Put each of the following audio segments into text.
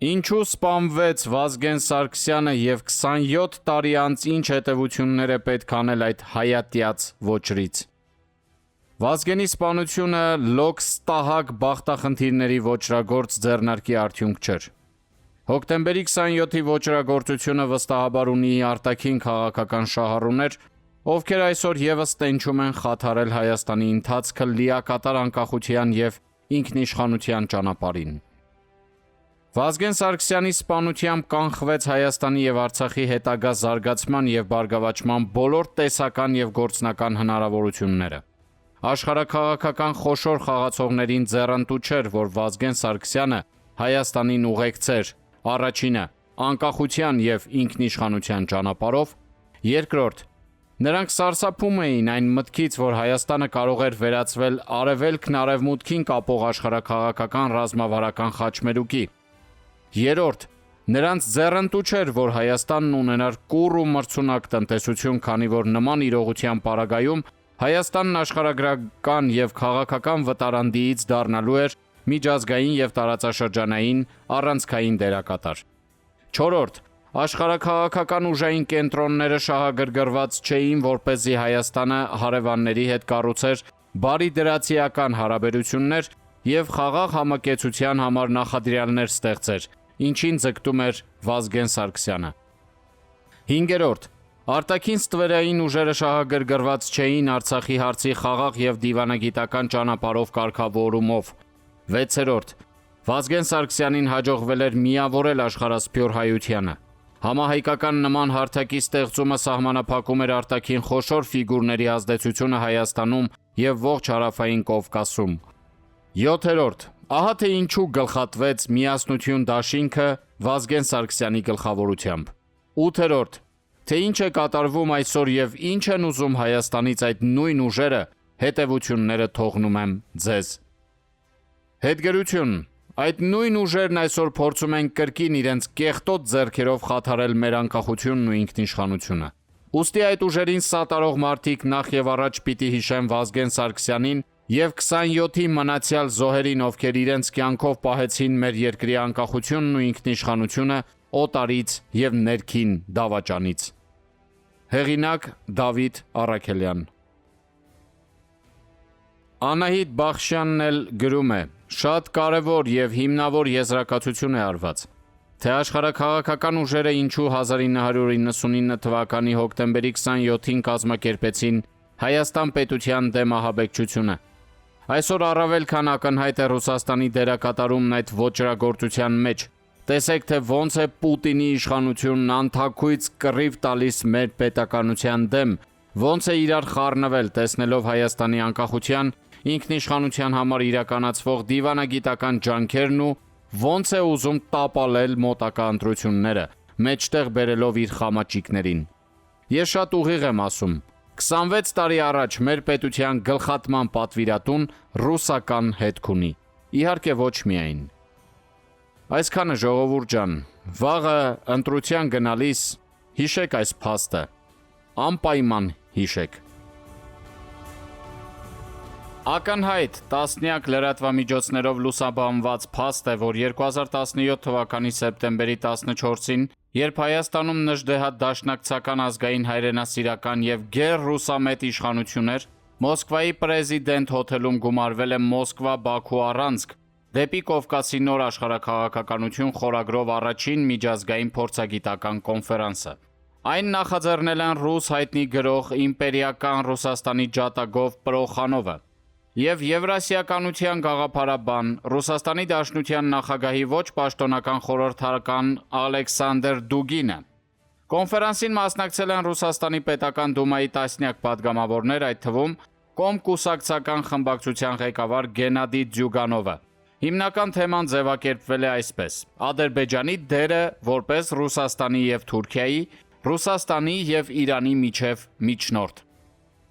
Ինչու սպանվեց Վազգեն Սարգսյանը և 27 տարի անց ինչ հետևություններ է պետք անել այդ հայատյաց ոճրից։ Վազգենի սպանությունը լոկ-ստահակ բախտախնդիրների ոճրագործ ձեռնարկի արդյունք չէր։ Հոկտեմբերի 27-ի ոճրագործությունը վստահաբար ունի արտաքին քաղաքական շահառուներ, ովքեր այսօր ևս տենչում են խաթարել Հայաստանի ընթացքը լիակատար անկախության և ինքնիշխանության ճանապարհին։ Վազգեն Սարգսյանի սպանությամբ կանխվեց Հայաստանի և Արցախի հետագա զարգացման և բարգավաճման բոլոր տեսական և գործնական հնարավորությունները։ Աշխարհաքաղաքական խոշոր խաղացողներին ձեռնտու չէր, որ Վազգեն Սարգսյանը Հայաստանին ուղեկցեր առաջինը անկախության և ինքնիշխանության ճանապարհով, երկրորդ նրանք սարսափում էին այն մտքից, որ Հայաստանը կարող էր վերածվել արևելքն արևմուտքին կապող աշխարհաքաղաքական ռազմավարական խաչմերուկի, երրորդ նրանց ձեռնտու չէր, որ Հայաստանն ունենար կուռ ու մրցունակ տնտեսություն, քանի որ նման իրողության պարագայում Հայաստանն աշխարհագրական և քաղաքական վտարանդիից դառնալու էր միջազգային և տարածաշրջանային առանցքային դերակատար։ Չորրորդ աշխարհաքաղաքական ուժային կենտրոնները շահագրգռված չէին, որպեսզի Հայաստանը հարևանների հետ կառուցեր բարիդրացիական հարաբերություններ և խաղաղ համակեցության համար նախադրյալներ ստեղծեր, ինչին ձգտում էր Վազգեն Սարգսյանը։ Հինգերորդ արտաքին ստվերային ուժերը շահագրգռված չէին Արցախի հարցի խաղաղ և դիվանագիտական ճանապարհով կարգավորումով։ Վեցերորդ Վազգեն Սարգսյանին հաջողվել էր միավորել աշխարհասփյուռ հայությանը։ Համահայկական նման հարթակի ստեղծումը սահմանափակում էր արտաքին խոշոր ֆիգուրների ազդեցությունը Հայաստանում և ողջ Հարավային Կովկասում։ Յոթերորդ ահա թե ինչու գլխատվեց Միասնություն դաշինքը Վազգեն Սարգսյանի գլխավորությամբ։ Ութերորդ թե ինչ է կատարվում այսօր և ինչ են ուզում Հայաստանից այդ նույն ուժերը, հետևությունները թողնում եմ ձեզ։ Հետգրություն այդ նույն ուժերն այսօր փորձում են կրկին իրենց կեղտոտ ձեռքերով խաթարել մեր անկախությունն ու ինքնիշխանությունը։ Ուստի այդ ուժերին սատարող մարդիկ նախ և առաջ պիտի հիշեն Վազգեն Սարգսյանին և 27-ի մնացյալ զոհերին, ովքեր իրենց կյանքով պահեցին մեր երկրի անկախությունն ու ինքնիշխանությունը օտարից և ներքին դավաճանից։ Հեղինակ Դավիթ Առաքելյան։ Անահիտ Բախշյանն էլ գրում է. շատ կարևոր և հիմնավոր եզրակացություն է արված, թե աշխարհաքաղաքական ուժերը ինչու 1999 թվականի հոկտեմբերի 27-ին կազմակերպեցին Հայաստան պետության դեմ ահաբեկչությունը։ Այսօր առավել քան ակնհայտ է Ռուսաստանի դերակատարումն այդ ոճրագործության մեջ։ Տեսեք, թե ոնց է Պուտինի իշխանությունն անթաքույց կռիվ տալիս մեր պետականության դեմ, ոնց է իրար խառնվել, տեսնելով Հայաստանի անկախության, ինքնիշխանության համար իրականացվող դիվանագիտական ջանքերն ու ոնց է ուզում տապալել մոտակա ընտրությունները, մեջտեղ բերելով իր խամաճիկներին։ Ես շատ ուղիղ եմ ասում, 26 տարի առաջ մեր պետության գլխատման պատվիրատուն ռուսական հետք ունի։ Իհարկե ոչ միայն։ Այսքանը ժողովուրդ ջան, վաղը ընտրության գնալիս հիշեք այս փաստը, անպայման հիշեք։ Ակնհայտ տասնյակ լրատվամիջոցներով լուսաբանված փաստ է, որ 2017 թվականի սեպտեմբերի 14-ին, երբ Հայաստանում նժդեհատ դաշնակցական ազգային հայրենասիրական և գերռուսամետ իշխանություն էր, Մոսկվայի պրեզիդենտ հոթելում գումարվել է Մոսկվա-Բաքու առանցք դեպի Կովկասի նոր աշխարհաքաղաքականություն խորագրով առաջին միջազգային փորձագիտական կոնֆերանսը։ Այն նախաձեռնել են ռուս հայտնի գրող իմպերիական Ռուսաստանի ջատագով Պրոխանովը և եվրասիականության գաղափարաբան Ռուսաստանի Դաշնության նախագահի ոչ պաշտոնական խորհրդական Ալեքսանդր Դուգինը։ Կոնֆերանսին մասնակցել են Ռուսաստանի պետական դումայի տասնյակ պատգամավորներ, այդ թվում Կոմկուսակցական խմբակցության ղեկավար Գենադի Ձյուգանովը։ Հիմնական թեման ձևակերպվել է այսպես. Ադրբեջանի դերը որպես Ռուսաստանի և Թուրքիայի, Ռուսաստանի և Իրանի միջև միջնորդ։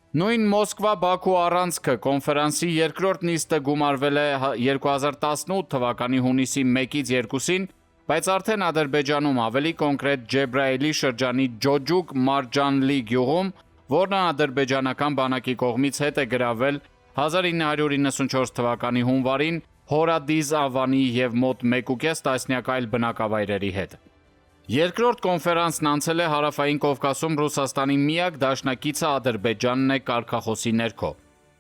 Նույն Մոսկվա-Բաքու առանցքը կոնֆերանսի երկրորդ նիստը գումարվել է 2018 թվականի հունիսի 1-ից 2-ին, բայց արդեն Ադրբեջանում, ավելի կոնկրետ Ջեբրայելի շրջանի Ջոջուկ Մարջանլի գյուղում, որն ադրբեջանական բանակի կողմից հետ է գրավել 1994 թվականի հունվարին Հորադիզ ավանի և մոտ 1.5 տասնյակ այլ բնակավայրերի հետ։ Երկրորդ կոնֆերանսն անցել է Հարավային Կովկասում Ռուսաստանի միակ դաշնակիցը Ադրբեջանն է կարգախոսի ներքո։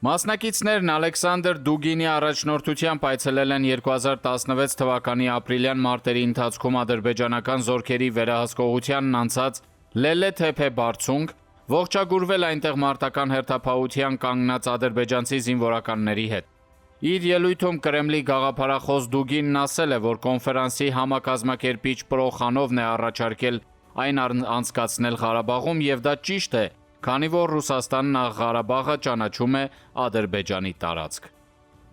Մասնակիցներն Ալեքսանդր Դուգինի առաջնորդությամբ այցելել են 2016 թվականի ապրիլյան մարտերի ընթացքում ադրբեջանական զորքերի վերահսկողությանն անցած Լելե-Թեփե բարձունք, ողջագուրվել այնտեղ մարտական հերթապահության կանգնած ադրբեջանցի զինվորականների հետ։ Իր ելույթում Կրեմլի գաղափարախոս Դուգինն ասել է, որ կոնֆերանսի համակազմակերպիչ Պրոխանովն է առաջարկել այն անցկացնել Ղարաբաղում և դա ճիշտ է, քանի որ Ռուսաստանն Ղարաբաղը ճանաչում է Ադրբեջանի տարածք։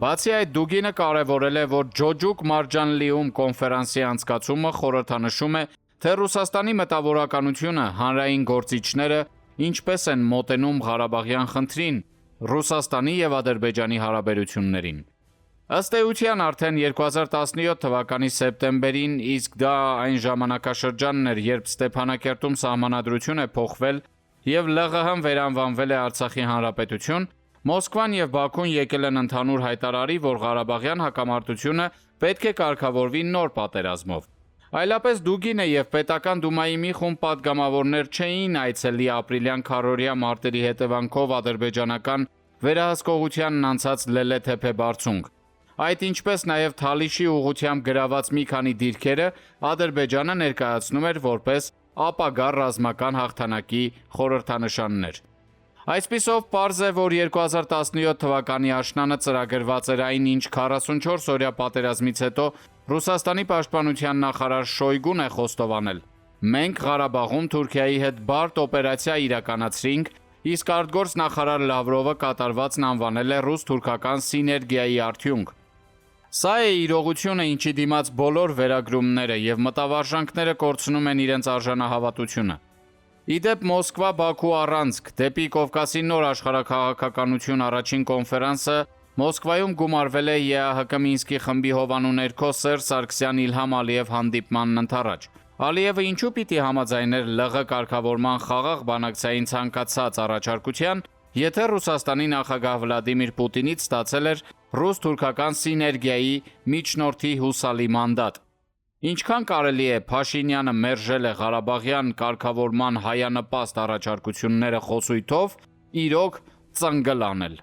Բացի այդ, Դուգինը կարևորել է, որ Ջոջուկ Մարջանլիում կոնֆերանսի անցկացումը խորհրդանշում է, թե Ռուսաստանի մտավորականությունը, հանրային գործիչները ինչպես են մոտենում Ղարաբաղյան խնդրին, Ռուսաստանի և Ադրբեջանի հարաբերություններին։ Ըստ էության արդեն 2017 թվականի սեպտեմբերին, իսկ դա այն ժամանակաշրջանն էր, երբ Ստեփանակերտում սահմանադրություն է փոխվել և ԼՂՀ-ն վերանվանվել է Արցախի հանրապետություն, Մոսկվան և Բաքուն եկել են ընդհանուր հայտարարի, որ Ղարաբաղյան հակամարտությունը պետք է կարգավորվի նոր պատերազմով։ Այլապես Դուգինը և պետական դումայի մի խումբ պատգամավորներ չէին այցելի ապրիլյան քառօրյա մարտերի հետևանքով ադրբեջանական վերահսկողությանն անցած Լելե-Թեփե բարձունք։ Այդ ինչպես նաև Թալիշի ուղղությամբ գրաված մի քանի դիրքերը Ադրբեջանը ներկայացնում էր որպես ապագա ռազմական հաղթանակի խորհրդանշաններ։ Այսպիսով պարզ է, որ 2017 թվականի աշնանը ծրագրված էր այն, ինչ 44-օրյա պատերազմից հետո Ռուսաստանի պաշտպանության նախարար Շոյգուն է խոստովանել. «Մենք Ղարաբաղում Թուրքիայի հետ բարդ օպերացիա իրականացրինք, իսկ արտգործ նախարար Լավրովը կատարվածն անվանել է ռուս-թուրքական սիներգիայի արդյունք»։ Սա է իրողությունը, ինչի դիմաց բոլոր վերագրումները և մտավարժանքները կորցնում են իրենց արժանահավատությունը։ Ի դեպ, Մոսկվա-Բաքու առանցք դեպի Կովկասի նոր աշխարհաքաղաքականություն առաջին կոնֆերանսը Մոսկվայում գումարվել է ԵԱՀԿ Մինսկի խմբի հովանու ներքո Սերժ Սարգսյան-Իլհամ Ալիև հանդիպմանն ընդառաջ։ Ալիևը ինչու պիտի համաձայներ ԼՂ կարգավորման խաղաղ բանակցային ցանկացած առաջարկության, եթե Ռուսաստանի նախագահ Վլադիմիր Պուտինից ստացել էր ռուս-թուրքական սիներգիայի միջնորդի հուսալի մանդատ։ Ինչքան կարելի է Փաշինյանը մերժել է Ղարաբաղյան կարգավորման հայանպաստ առաջարկությունները խոսույթով, իրոք ծնգլ անել։